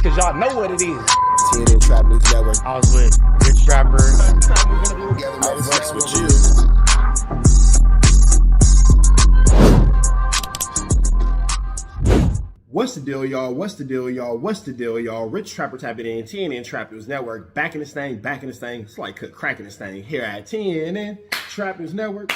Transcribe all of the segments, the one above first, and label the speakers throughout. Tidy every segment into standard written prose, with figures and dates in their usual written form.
Speaker 1: cause y'all know what it is.
Speaker 2: TNN Trap News Network.
Speaker 1: I was with Rich Trapper.
Speaker 2: Networx with you.
Speaker 3: What's the deal, y'all? What's the deal, y'all? What's the deal, y'all? Rich Trapper tapping in, TNN Trap News Network. Back in this thing, back in this thing. It's like cracking this thing here at TNN Trap News Network.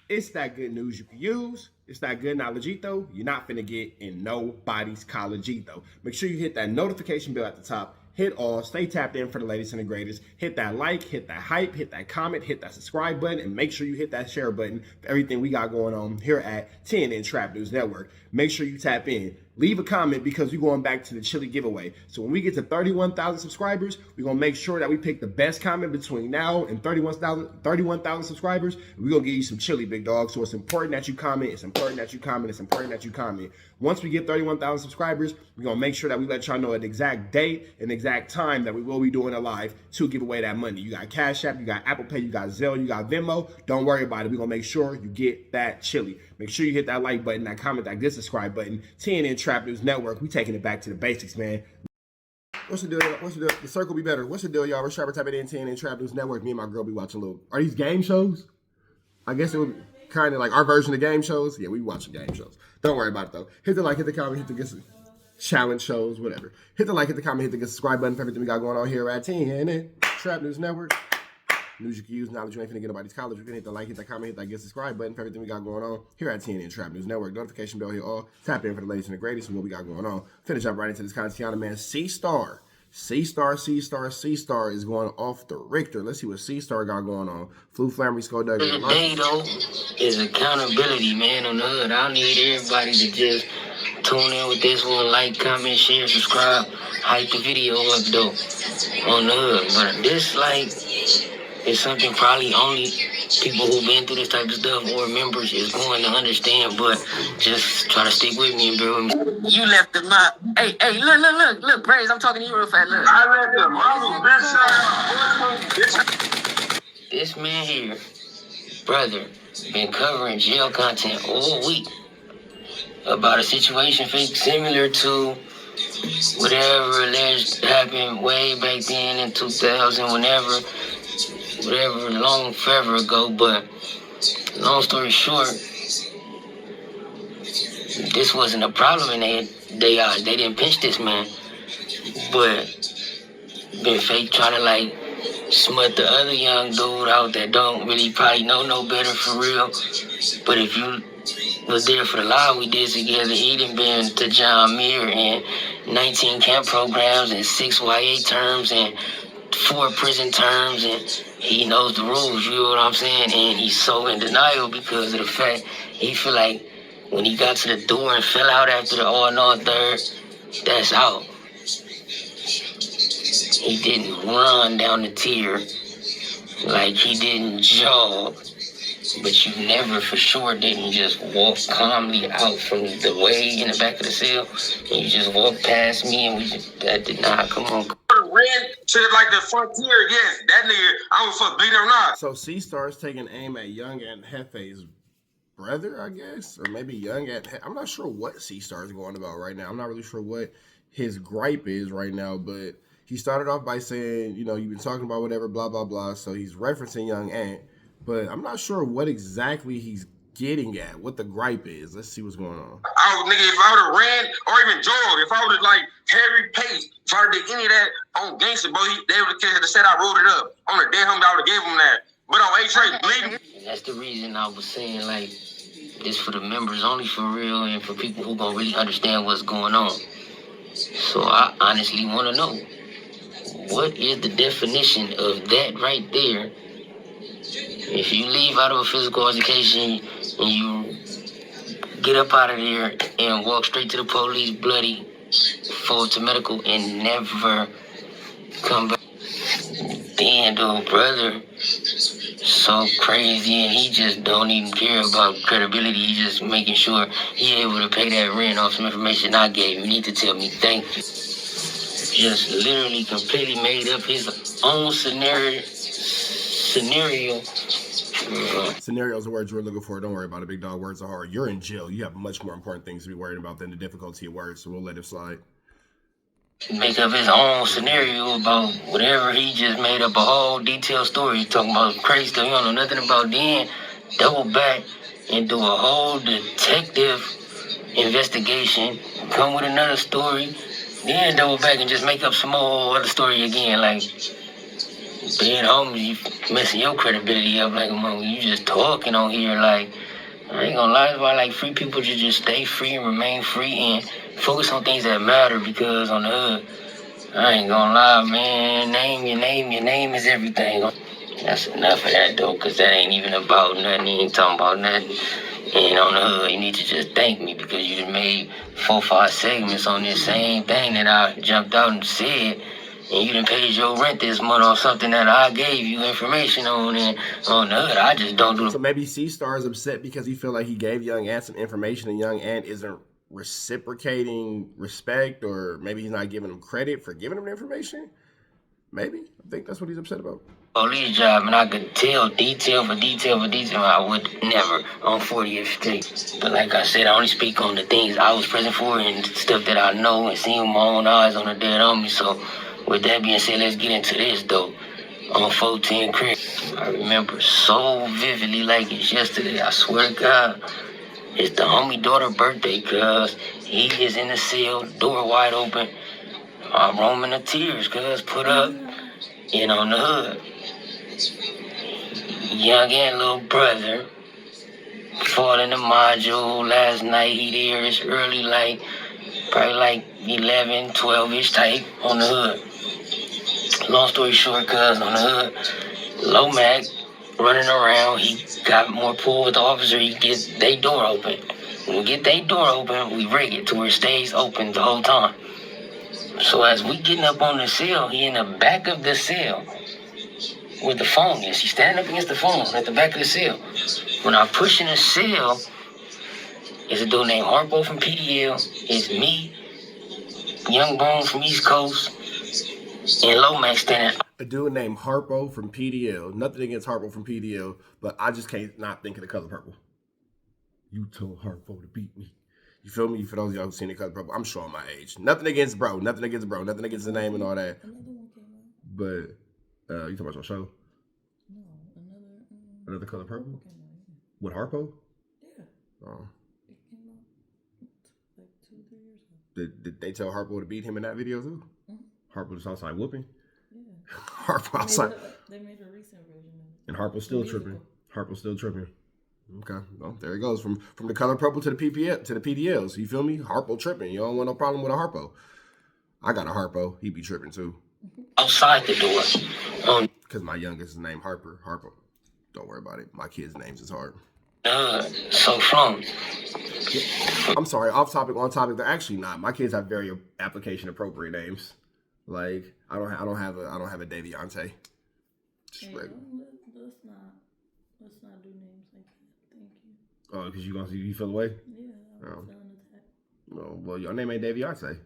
Speaker 3: It's that good news you can use. It's that good knowledge-ito you're not finna get in nobody's college-ito. Make sure you hit that notification bell at the top. Hit all, stay tapped in for the latest and the greatest. Hit that like, hit that hype, hit that comment, hit that subscribe button, and make sure you hit that share button for everything we got going on here at TNN Trap News Network. Make sure you tap in. Leave a comment because we're going back to the chili giveaway. So when we get to 31,000 subscribers, we're going to make sure that we pick the best comment between now and 31,000 subscribers. We're going to give you some chili, big dog. So it's important that you comment. It's important that you comment. It's important that you comment. Once we get 31,000 subscribers, we're going to make sure that we let y'all know an exact date and exact time that we will be doing a live to give away that money. You got Cash App, you got Apple Pay, you got Zelle, you got Venmo. Don't worry about it. We're going to make sure you get that chili. Make sure you hit that like button, that comment, that good subscribe button. TNN Trap News Network. We taking it back to the basics, man. What's the deal? What's the deal? The circle be better. What's the deal, y'all? We're Trapper tapping in TNN Trap News Network. Me and my girl be watching little. Are these game shows? I guess it would be kind of like our version of game shows. Yeah, we watching game shows. Don't worry about it though. Hit the like, hit the comment, hit the good challenge shows, whatever. Hit the like, hit the comment, hit the good subscribe button for everything we got going on here at TNN Trap News Network. News you can use now that you ain't finna get nobody's college. You can hit the like, hit that comment, hit that get subscribe button for everything we got going on here at TNN Trap News Network. Notification bell here all. Tap in for the latest and the greatest and what we got going on. Finish up right into this content, man. Cstar. Cstar is going off the Richter. Let's see what Cstar got going on. Flu Flammery Skull Duggan.
Speaker 4: Today, though, is accountability, man, on the hood. I need everybody to just tune in with this one. Like, comment, share, subscribe. Hype the video up, though, on the hood. But this, like, is something probably only people who've been through this type of stuff or members is going to understand. But just try to stick with me and bear with me. You left them out. Hey, look, Braze, I'm talking to you real fast. Look. I left them. This man here, brother, been covering jail content all week about a situation similar to whatever alleged happened way back then in 2000, whatever, long forever ago. But long story short, this wasn't a problem, and they didn't pinch this man, but been fake trying to like smut the other young dude out that don't really probably know no better for real. But if you was there for the live we did together, he done been to John Muir and 19 camp programs and 6 YA terms and 4 prison terms, and he knows the rules, you know what I'm saying? And he's so in denial because of the fact he feel like when he got to the door and fell out after the all-in-all third, that's out. He didn't run down the tier, like he didn't jog, but you never for sure didn't just walk calmly out from the way in the back of the cell, and you just walked past me, and that did not, come on.
Speaker 5: Red shit like the frontier, yes, that nigga, I don't fuck beat or not.
Speaker 3: So Cstar is taking aim at Young Ant JEFE's brother, I guess, or maybe Young Ant. I'm not sure what Cstar is going about right now. I'm not really sure what his gripe is right now, but he started off by saying, you know, you've been talking about whatever, blah, blah, blah. So he's referencing Young Ant, but I'm not sure what exactly he's getting at, what the gripe is. Let's see what's going on.
Speaker 5: Nigga, if I would have ran or even jogged, if I would have like Harry Pace, if I would have did any of that on gangster, boy, they would have said I rolled it up. On the dead homie, I would have gave him that. But on A-Trade, bleeding.
Speaker 4: That's the reason I was saying, like, this for the members only for real and for people who gonna really understand what's going on. So I honestly want to know, what is the definition of that right there? If you leave out of a physical altercation and you get up out of there and walk straight to the police bloody, forward to medical, and never come back, then the brother so crazy, and he just don't even care about credibility. He just making sure he able to pay that rent off some information I gave him. You need to tell me thank you. Just literally completely made up his own scenario.
Speaker 3: Scenario is the words you were looking for. Don't worry about it, big dog. Words are hard. You're in jail. You have much more important things to be worried about than the difficulty of words, so we'll let it slide.
Speaker 4: make up his own scenario about whatever he just made up a whole detailed story talking about crazy stuff you don't know nothing about, then double back and do a whole detective investigation, come with another story, then double back and just make up some more other story again. Like, being homies, you messing your credibility up. Like, you just talking on here. Like, I ain't gonna lie, it's why like free people should just stay free and remain free and focus on things that matter, because on the hood, I ain't gonna lie, man, your name is everything. That's enough of that though, cause that ain't even about nothing, he ain't talking about nothing. And on the hood, you need to just thank me because you just made 4 or 5 segments on this same thing that I jumped out and said. And you done paid your rent this month on something that I gave you information on, and on the hood, I just don't do it.
Speaker 3: So maybe Cstar is upset because he feel like he gave Young Ant some information and Young Ant isn't reciprocating respect, or maybe he's not giving him credit for giving him the information. Maybe. I think that's what he's upset about.
Speaker 4: Police job, and I could tell detail for detail for detail. I would never on 40th Street. But like I said, I only speak on the things I was present for and stuff that I know and seen with my own eyes on the dead homie. So with that being said, let's get into this though. On 14 Crib, I remember so vividly like it's yesterday. I swear to God, it's the homie daughter's birthday, cuz he is in the cell, door wide open. I'm roaming the tears, cuz put up and on the hood. Young Ant little brother fought in the module last night. He there. It's early, like probably like 11, 12-ish type on the hood. Long story short, cuz on the hood, Lomac running around. He got more pull with the officer. He gets their door open. When we get their door open, we rig it to where it stays open the whole time. So as we getting up on the cell, he in the back of the cell where the phone is. He's standing up against the phone at the back of the cell. When I push in the cell, it's a dude named Harpo from PDL. It's me, Young Bone from East Coast, and Lomax standing.
Speaker 3: A dude named Harpo from PDL. Nothing against Harpo from PDL, but I just can't not think of the color purple. You told Harpo to beat me. You feel me? For those of y'all who've seen the color purple, I'm showing my age. Nothing against bro. Nothing against bro. Nothing against the name and all that. But you talking about your show?
Speaker 6: No,
Speaker 3: Another color purple? With Harpo?
Speaker 6: Yeah.
Speaker 3: Oh.
Speaker 6: It came out like 2-3 years ago.
Speaker 3: Did they tell Harpo to beat him in that video too? Mm-hmm. Harpo just outside whooping?
Speaker 6: Yeah.
Speaker 3: Harpo outside.
Speaker 6: They made a recent version of it.
Speaker 3: And Harpo's still tripping. Harpo's still tripping. Okay, well, there he goes. From the color purple to the PPL to the PDLs. You feel me? Harpo tripping. You don't want no problem with a Harpo. I got a Harpo. He be tripping too.
Speaker 4: Outside the door.
Speaker 3: Because my youngest is named Harper. Harpo. Don't worry about it. My kids' names is hard.
Speaker 4: So from.
Speaker 3: I'm sorry, off topic, on topic. They're actually not. My kids have very application appropriate names. Like I don't have a Daviante. Just
Speaker 6: hey, let's not do names like that. Thank you.
Speaker 3: Oh, because you feel away?
Speaker 6: Yeah, I was down to that.
Speaker 3: Oh, well, your name ain't Daviante.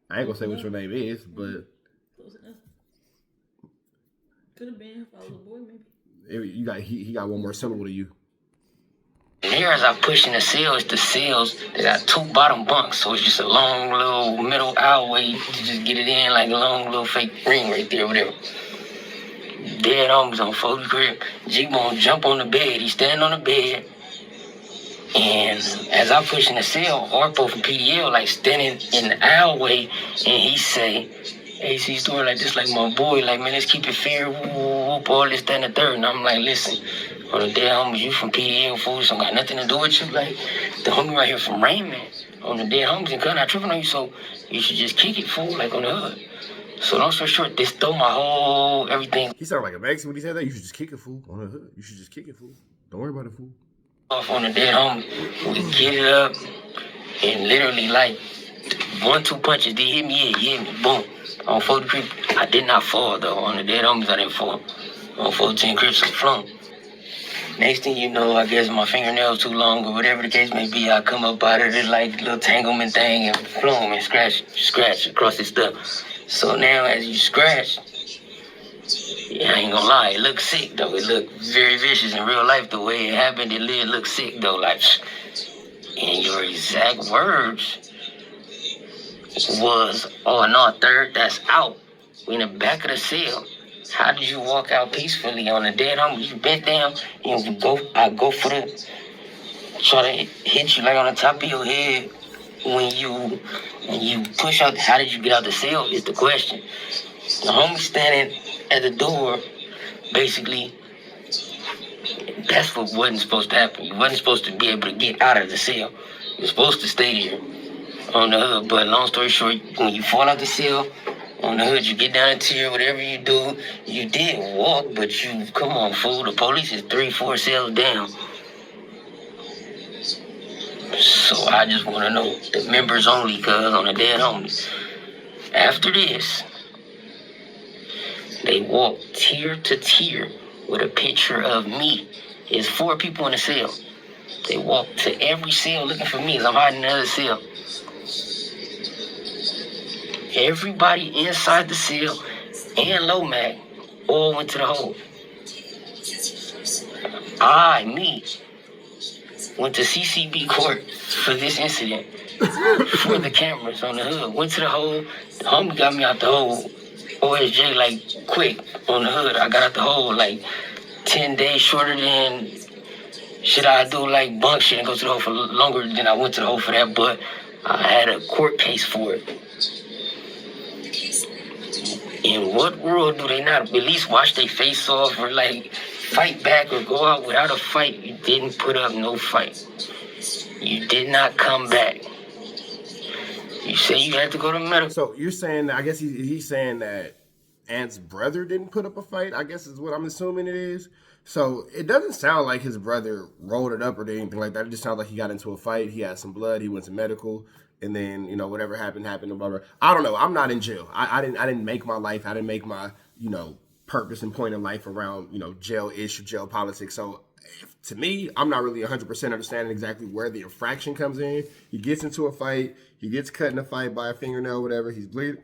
Speaker 3: I ain't gonna say what your name is, but
Speaker 6: Close enough. Could have been if I was a boy, maybe.
Speaker 3: He got one more syllable to you.
Speaker 4: Here, as I push in the cells, they got 2 bottom bunks, so it's just a long little middle alleyway to just get it in, like a long little fake ring right there, whatever. Dead homies on 40 Crib. G-Bone jump on the bed. He stand on the bed. And as I push in the cell, Harpo from PDL, like standing in the alleyway, and he say, AC story like this, like my boy, like, man, let's keep it fair, whoop, all this, that, and the third. And I'm like, listen, on the dead homies, you from PDL, fool, so got nothing to do with you. Like, the homie right here from Raymond, on the dead homies, and cut not tripping on you, so you should just kick it, fool, like on the hood. So long story short, they stole my whole everything.
Speaker 3: He sounded like a Mexican when he said that. You should just kick it, fool, on the hood. You should just kick it, fool. Don't worry about it, fool.
Speaker 4: Off on the dead homie, we get it up, and literally like 1-2 punches, they hit me, he hit me, boom. On 40 Crib, I did not fall though. On the dead homies, I didn't fall. On 14 Crips, I flung. Next thing you know, I guess my fingernails too long or whatever the case may be, I come up out of this like little tanglement thing and flung and scratch across this stuff. So now as you scratch, yeah, I ain't gonna lie, it looks sick though. It looked very vicious in real life. The way it happened, it looked sick though. Like, in your exact words, was, oh no, third, that's out. We in the back of the cell. How did you walk out peacefully on a dead homie? You bent down and I go for the, try to hit you like on the top of your head when you push out. How did you get out the cell is the question. The homie standing at the door, basically, that's what wasn't supposed to happen. You wasn't supposed to be able to get out of the cell. You're supposed to stay there on the hood. But long story short, when you fall out the cell, on the hood, you get down a tier, whatever you do, you did walk, but you, come on, fool, the police is 3-4 cells down. So I just want to know, the members only, cuz, on the dead homies. After this, they walk tier to tier with a picture of me. There's 4 people in the cell. They walk to every cell looking for me as I'm hiding in another cell. Everybody inside the cell and Low Mac all went to the hole. Me, went to CCB court for this incident. For the cameras on the hood. Went to the hole. The homie got me out the hole. OSJ, like, quick on the hood. I got out the hole, like, 10 days shorter than should I do, like, bunk shit and go to the hole for longer than I went to the hole for that, but I had a court case for it. In what world do they not at least wash their face off or, like, fight back or go out without a fight? You didn't put up no fight. You did not come back. You say you had to go to medical.
Speaker 3: So you're saying, I guess he's saying that Ant's brother didn't put up a fight, I guess is what I'm assuming it is. So it doesn't sound like his brother rolled it up or did anything like that. It just sounds like he got into a fight. He had some blood. He went to medical. And then, you know, whatever happened, blah, blah, blah. I don't know. I'm not in jail. I didn't make my life. I didn't make my, you know, purpose and point in life around, you know, jail-ish or jail politics. So to me, I'm not really 100% understanding exactly where the infraction comes in. He gets into a fight. He gets cut in a fight by a fingernail, whatever. He's bleeding.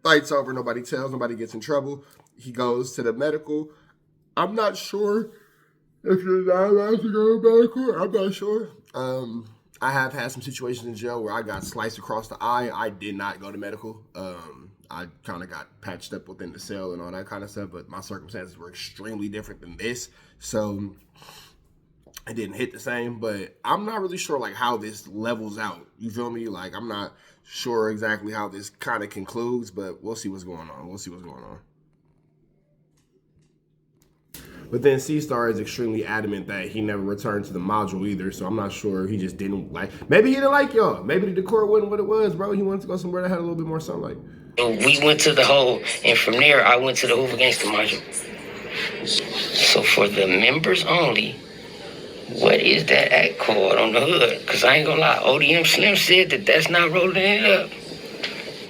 Speaker 3: Fight's over. Nobody tells. Nobody gets in trouble. He goes to the medical. I'm not sure if you're not allowed to go to medical. I'm not sure. I have had some situations in jail where I got sliced across the eye. I did not go to medical. I kind of got patched up within the cell and all that kind of stuff, but my circumstances were extremely different than this. So it didn't hit the same, but I'm not really sure like how this levels out. You feel me? Like I'm not sure exactly how this kind of concludes, but we'll see what's going on. We'll see what's going on. But then Cstar is extremely adamant that he never returned to the module either, so I'm not sure. He just didn't like. Maybe he didn't like y'all. Maybe the decor wasn't what it was, bro. He wanted to go somewhere that had a little bit more sunlight.
Speaker 4: We went to the hole, and from there, I went to the Hoover Gangster module. So for the members only, what is that act called on the hood? Because I ain't gonna lie, ODM Slim said that that's not rolling it up.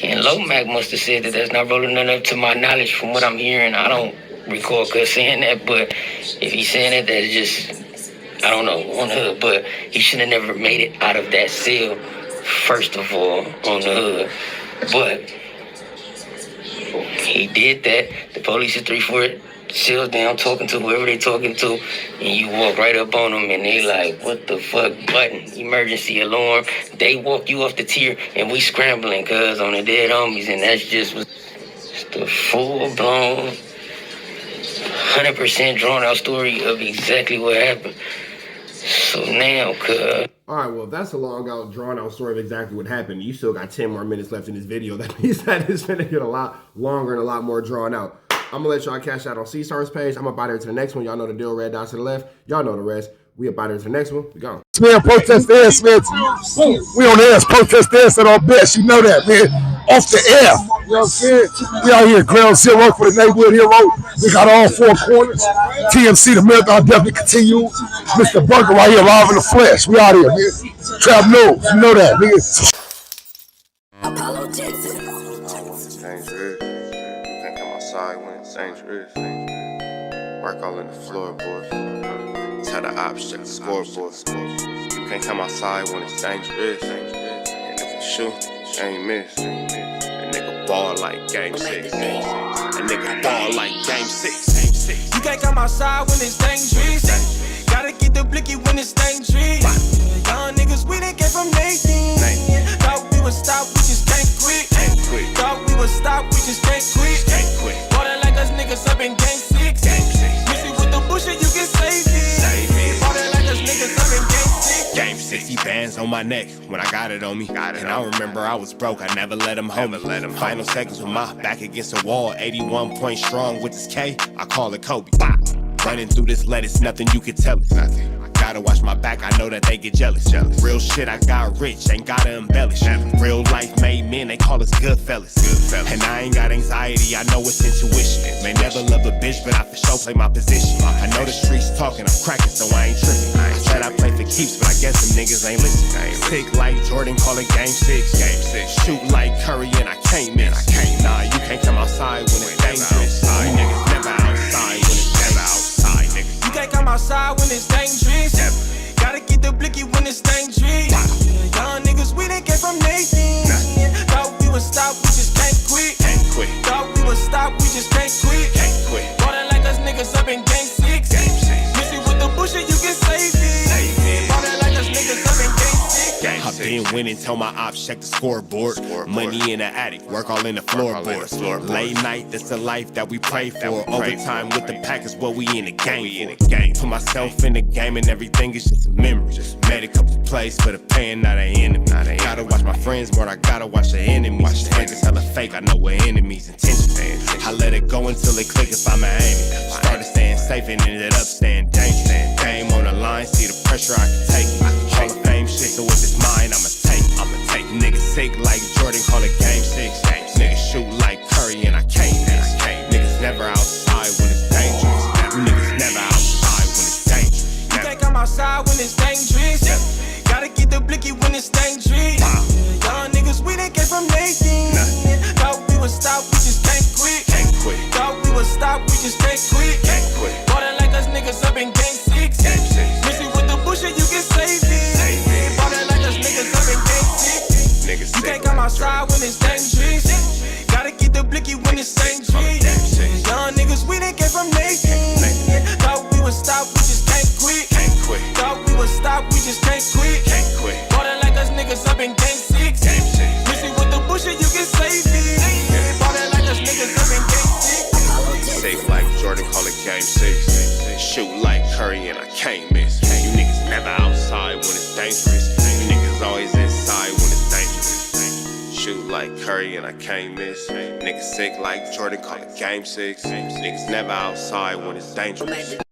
Speaker 4: And Low Mac must have said that that's not rolling it up to my knowledge from what I'm hearing. I don't recall Cuz saying that, but if he's saying that, that's just, I don't know, on the hood. But he should have never made it out of that cell, first of all, on the hood. But he did that. The police is 3-4 cells down talking to whoever they talking to, and you walk right up on them, and they like, what the fuck, button, emergency alarm. They walk you off the tier, and we scrambling, cuz, on the dead homies, and that's just the full-blown 100% drawn out story of exactly what happened. So now, cuz.
Speaker 3: All right, well, if that's a long out, drawn out story of exactly what happened, you still got 10 more minutes left in this video. That means that it's going to get a lot longer and a lot more drawn out. I'm going to let y'all cash out on Cstar's page. I'm up out here to the next one. Y'all know the deal, red dot to the left. Y'all know the rest. We up out here to the next one. We gone.
Speaker 7: Man, protest the air, Smith. We on the air, protest the air at our best. You know that, man. Off the air. You know what I'm saying? We out here, ground zero for the neighborhood hero. We got all 4 corners. TMC, the marathon definitely continues. Mr. Burger right here, live in the flesh. We out here, man. Trap knows. You know that, nigga.
Speaker 8: Apollo Jackson. Dangerous. You can't come outside when it's dangerous. Work all in the floorboard. Tell the ops check the scoreboard. You can't come outside when it's dangerous. And if you shoot, you ain't miss. A nigga ball like game 6. A nigga ball like game 6.
Speaker 9: You can't come outside when it's dangerous. Gotta get the blicky when it's dangerous. Young niggas, we didn't get from Nathan. Thought we would stop, we just can't quit. would stop, we just can't quit. Ballin' like us niggas up in game 6. Missy with the bullshit, you can save it. Ballin' like us niggas up in game 6.
Speaker 3: Game 60 bands on my neck when I got it on me. And I remember I was broke, I never let them hold me. Final seconds with my back against the wall, 81 point strong with this K, I call it Kobe. Running through this lettuce, nothing you can tell it. Gotta watch my back, I know that they get jealous. Real shit, I got rich, ain't gotta embellish. Real life made men, they call us good fellas. And I ain't got anxiety, I know it's intuition. May never love a bitch, but I for sure play my position. I know the streets talking, I'm cracking, so I ain't tripping. I said I play for keeps, but I guess them niggas ain't listening. Sick like Jordan, call it game 6. Shoot like Curry and I can't miss. Nah, you can't come outside when it's dangerous. You niggas never outside when it's outside, nigga.
Speaker 9: You can't come outside when it's dangerous. Gotta get the blicky when it's dangerous. Young niggas, we didn't get from Nathan. Thought we would stop, we just can't quit. Thought we would stop, we just can't quit. Ballin' like us niggas up in game 6. Missy with the bullshit, you can save it. Ballin' like us niggas up in game 6.
Speaker 3: I've been winning, tell my ops check the scoreboard. Money in the attic, work all in the floorboards. Late night, that's the life that we pray for. Overtime with the pack is what we in the game for. Put myself in the game and everything is just a memory. Made a couple plays for the pain, not an enemy. Gotta watch my friends more, I gotta watch the enemies. Friends is hella fake, I know we're enemies. Intention, I let it go until it click if I'm aiming. Started staying safe and ended up staying dangerous. Game on the line, see the pressure I can take. Hall of Fame shit, so if it's mine, I'ma take. Niggas sick like Jordan, call it game 6. Niggas shoot like Curry and I can't miss. Niggas never outside when it's dangerous. Niggas never outside when it's dangerous.
Speaker 9: You can't come outside when it's dangerous. Gotta get the blicky when it's dangerous. Young niggas, we didn't get from Nathan. Thought we would stop, we just can't quit. Thought we would stop, we just can't quit. Ballin' like us niggas up in game 6. Missy with the bullshit, you can save it. Ballin' like us niggas up in game 6. You can't come outside when it's dangerous. Gotta get the blicky when it's dangerous. Young niggas, we didn't get from Nathan. Thought we would stop, we just can't quit. Thought we would stop, we just can't quit. Ballin' like us niggas up in game 6. Missy with the bullshit, you can save it. Ballin' like us niggas up in game 6.
Speaker 3: Safe like Jordan, call it game 6. Shoot like Curry and I can't miss. You niggas never outside when it's dangerous. You niggas always inside when it's dangerous. Shoot like Curry and I can't miss. Niggas sick like Jordan, call it game 6. Niggas never outside when it's dangerous.